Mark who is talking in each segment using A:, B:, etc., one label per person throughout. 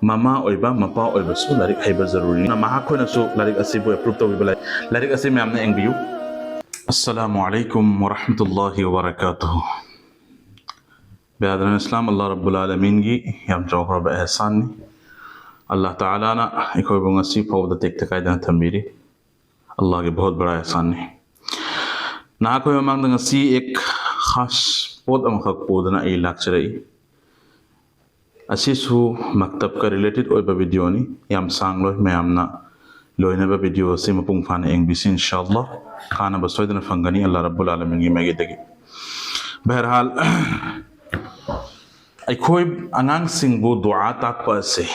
A: mama oiba mapa oiba su larik haiba zaruri na maha khoi na su larik asi bu approve tawi balai larik asi me amna engbiu. Assalamu alaikum wa rahmatullahi wa barakatuh. Biadran Islam Allah Rabbul Alamin gi yam jawhar ba ihsan ni Allah Ta'ala na ikoi bu ngasi pawda tek takai dan thambiri Allah के बहुत बड़ा एहसान है ना कोई मांग ngasi एक खास पोद अमखक पोदना ए लाक्चरई असिसु मकतब का रिलेटेड ओइबा वीडियो नि याम सांगलो मैमना लोइनबा वीडियो से मपुंग फाने एंगबिस इंशाअल्लाह खाना बसोइदना फंगनी अल्लाह रब्बुल आलमीन की मैगे दगी बहरहाल अखोई अंगांग सिंगबु दुआ ताकपा से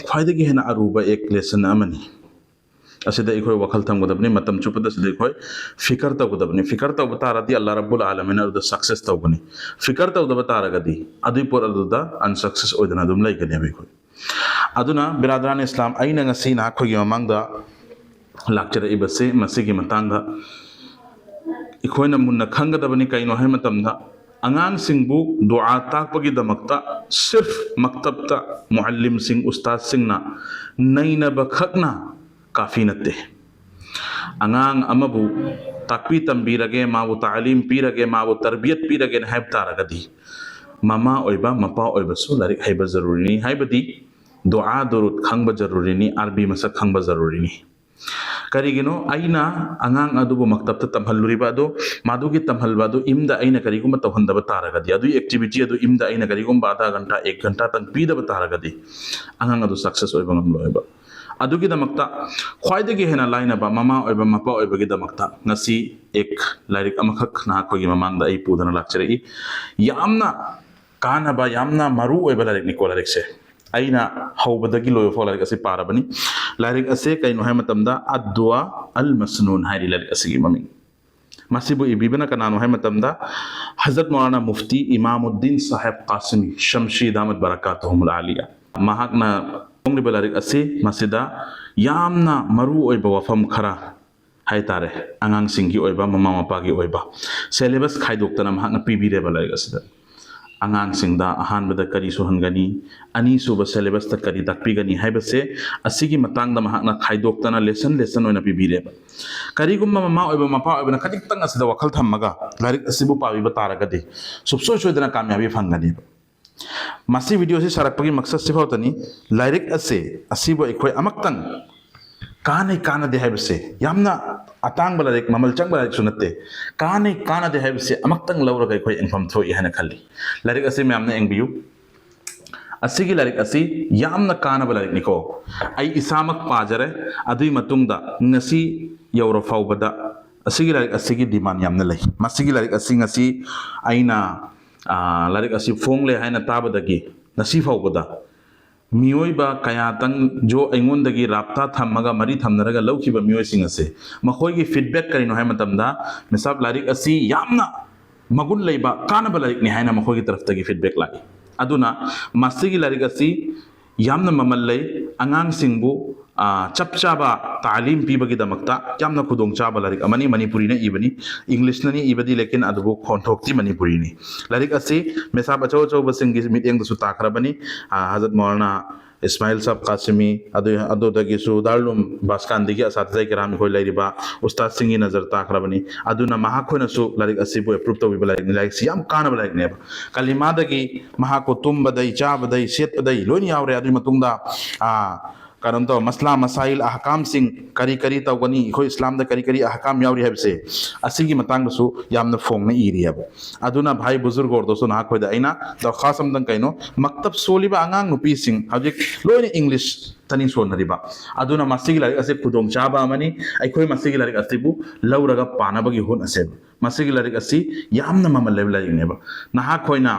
A: ख्वाइदगी हेना अरुबा एक लेसन अमनी असिदा इखोई वखल थमगदबनी मतम चुपदा सिदा इखोई फिकर तगदबनी फिकर तब तारदी अल्लाह रब्बुल आलमीन अद सक्सेस तगनी फिकर तब तारगदी अदुई पोर अदुदा अनसक्सेस ओइदना दुम लाइकने बिखोई अदुना बिरादरान इस्लाम आइना ngasi na khogi mamangda lakchara ibase masigi matangda इखोइना Munna खंगदबनी काइनो है मतमदा अंगांग सिंगबु दुआ ताकपगी दमकता सिर्फ मकतबता मुअल्लिम सिंह उस्ताद सिंहना नैना बखकना काफी नत्ते अंगांग अमबु ताकपी तंबीरगे मावु तालीम पीरगे मावु तरबियत पीरगे हैब तारगदी ममा ओइबा मपा ओइबा सु लारिक हैबा जरूरी नि हैबदी दुआ दुरुद खंगबा जरूरी नि अरबी मसक खंगबा जरूरी नि करिगिनो आइना अंगांग अदुबु मकतबता तमहल्लुरिबा अदो मादुगी तमहल्बा अदो इमदा आइना करिगुम तवहंदबा तारगदी अदु एक्टिविटी अदु इमदा आइना करिगुम आधा घंटा 1 घंटा तक पीदबा तारगदी अंगांग अदु सक्सेस ओइबा ngamloiba अदुगी दमकता ख्वाइदगी हेना लाइनबा ममा ओइबा मपा ओइबगी दमकता ngasi एक लाइरिक अमखक ना खोगी ममांगदा आई पुदना लाक्चरई यामना कानबा यामना मरु ओइबा लाइरिक निको लाइरिक से aina hawbadagi loyo fo larik ase parabani larik ase kaino hay matamda adwa al masnun hay larik ase gi mami masibu ibibana kanano hay matamda hazrat maulana mufti imamuddin sahib qasimi shamshid ahmad barakatuhum al aliya mahakna ongri balarik ase masida yamna maru oiba wafam khara hay tare angang singi oiba mama mapa gi oiba syllabus khaidokta na mahakna pibire balarik asida अंगांग सिंगदा अहानबदा करी सुहनगनी अनि सुब syllabus त करी तकपीगनी हाइबसे असिगी मतंगदा महकना खाइदोक्तना lesson lesson ओइना पिबिरे करीगुम mama ओइबा Mopa ओइबना खदिक्तंग असदा वखल थम्मगा लारिक असिबु पाबिबा तारगदी सुबसो सोइदना कामयाबी फंगनी मासी video से सरकपगी मकसद सिफावतनी लारिक असे असिबु एखोय अमक्तंग काना दे हाइबसे यामना अतांग बलारिक ममल चंग बलारिक सुनते काना दे हाइबसे अमक्तंग लौरगा एखोय एंफम थोइ हना खल्ली लारिक असे मैमना एंगबियु असिगी लारिक असी यामना काना बलारिक निको आई इसामक पाजरे अदुई मतुंगदा ngasi यौरो फाउबदा असिगी लारिक असिगी डिमांड यामना लई मसिगी लारिक असी ngasi आइना लारिक असी फोंगले हाइना ताबदगी ngasi फाउबदा मियोइबा कयातंग जो ऐंगोंदगी राब्ता थम्मगा मरी थमनरगा लौखिबा मियोइसिंग असे मखोइगी फीडबैक करिनो है मतमदा मिसाब लारिक असी यामना मगुन लैबा कानबा लारिक नि हाइना मखोइगी तरफतगी फीडबैक लाई अदुना मास्टरगी लारिक असी यामना ममल लै अंगांग सिंगबु चप चाबा तालीम पीबगी दमकता यामना खुदोंग चाबा लारिक अमनी मणिपुरी ने इबनी इंग्लिश ननी इबदी लेकिन अदबु खोंथोक्ति मणिपुरी नि लारिक असी मेसाब अचौ अचौ बसिंगी मीटिंग दसु ताखरबनी हजरत मौलाना इस्माइल साहब कासिमी अदोदगिसु दारुम बास्कांदिगी असातिजाई किराम खोय लाइरिबा उस्ताद सिंगी नजर ताखरबनी अदुना महाखोयनसु लारिक असिबु अप्रूव तौबिबा लारिक नि लारिक सियाम कानबा लारिक नेबा कलिमादगी महाको तुंबदई चाबदई सेतपदई लोनि यावरे अदुई मतुंगदा कारण तो मसला मसाइल अहकाम सिंह करी करी तौगनी इखोय इस्लाम दा करी करी अहकाम यावरी हैबसे असिगी मतंगसु यामना फोंगना इरियब अदुना भाई बुजुर्ग और दोस्तों ना खोयदा आइना दरखास्त अमदंग कैनो मकतब सोलिबा अंगांग नुपी सिंह हजिक लोइने इंग्लिश तनी सोनरिबा अदुना मसिगी लारिक असे खुदोंग चाबा अमनी अखोय मसिगी लारिक असिबु लौरगा पानाबगी होन असे मसिगी लारिक असी यामना ममल लेव लारिक नेबा नहा खोयना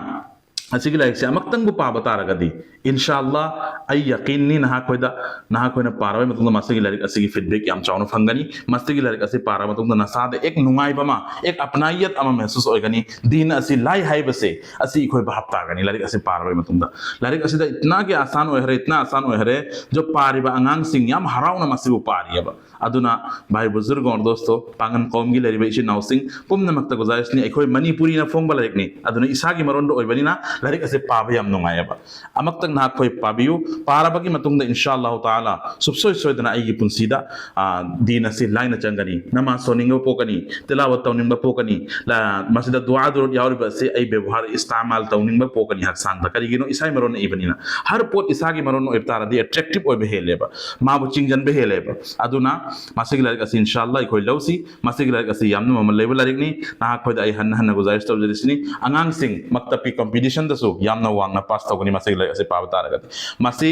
A: असिगी लारिक से अमक्तंग पाबा तारगदी इंशाअल्लाह आई यकीनी नहा खोयना पारवे मतुंग मसिगी लारिक असिगी फीडबैक याम चावनो फंगनी मसिगी लारिक असी पारा मतुंग नसाद एक नुंगाइबमा एक अपनाइयत अमा महसूस ओइगनी दीन असी लाई हाइबसे असी इखोय भाप तागनी लारिक असी पारवे मतुंग लारिक असी इतना के आसान ओहरे जो पारिबा अंगांग सिंह याम हराउना मसिबु पारियबा अदुना भाई बुजुर्ग और दोस्तों पांगन कौम की लरिबा इसी नाउसिंग पुमन मक्ता गुजारिश नि एखोय मणिपुरी ना फोंग बलारिक नि अदुना इसागी मरोंडो ओइबनिना लाइक असे पाबा याम नुंगायबा अमक्तक ना खोय पाबियु पाराबगी मतुंगदा इंशाअल्लाह ताला सुबसोय सोयदना आइगी पुंसीदा दीन असे लाइन चंगनी नमाज सोनिंग पोकनी तिलावत तौनिंग पोकनी ला मसिदा दुआ दुर यावरिबा असे आई व्यवहार इस्तेमाल तौनिंग पोकनी हक्सांग करिगिनो इसाई मरोन इबनिना हर पोत इसागी मरोन इब्तारा दी अट्रैक्टिव ओबे हेलेबा माबु चिंगजन बे हेलेबा अदुना मासिग लाइक असे इंशाअल्लाह इखोय लौसी मासिग लाइक असे यामन ममल लेबल लाइक नि ना खोय आई हन हन गुजारिश तौजरिसनी अंगांग सिंग मक्तब की कंपटीशन दसु यामना वांगना पास तौगनी मासिग लाइक असे पाव तारगत मासी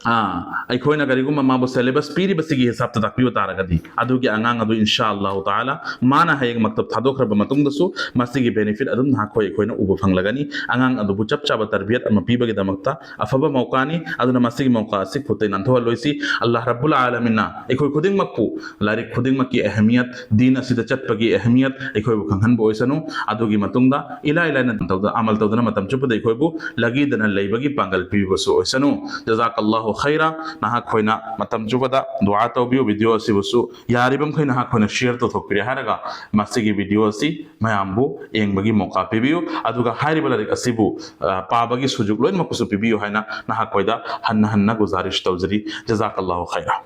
A: अखोना करीगुम माबु सिलेबस पीरिबसिगी हिसाब तकपियो तारगदी अदुगी अंगांग अदु इंशाअल्लाह ताला माना हयेग मक्तब थादोखरब मतुंगदसु मसिगी बेनिफिट अदुम नाखोय अखोना उब फंगलगनी अंगांग अदु बुचप चाब तरबियत अम पीबगी दमक्ता अफब मौकानी अदुना मसिगी मौका से खुते नंथो लोइसी अल्लाह रब्बुल आलमीन अखोय खुदिंग मक्पु लारिक खुदिंग मक्की अहमियत दीन असिद चटपगी अहमियत अखोय खंगहन बोयसनु अदुगी मतुंगदा इला इला तौदा अमल तौदना मतम चुपद अखोयबु लगीदना लेबगी पांगल पीबसु ओयसनु जजाकल्लाहु खैरा नाहा खोइना मतम जुबदा दुआ तौबियो वीडियो असिबसु यारिबम खोइ नाहा खोइना शेयर तो थोकपिरे हारगा मसिगी वीडियो असि मयामबु एंगबगी मौका पिबियो अदुगा हारिबा लाइक असिबु पाबगी सुजुग लोइन मकुसु पिबियो हाइना नाहा खोइदा हन्ना हन्ना गुजारिश तौजरी जजाकल्लाहु खैरा।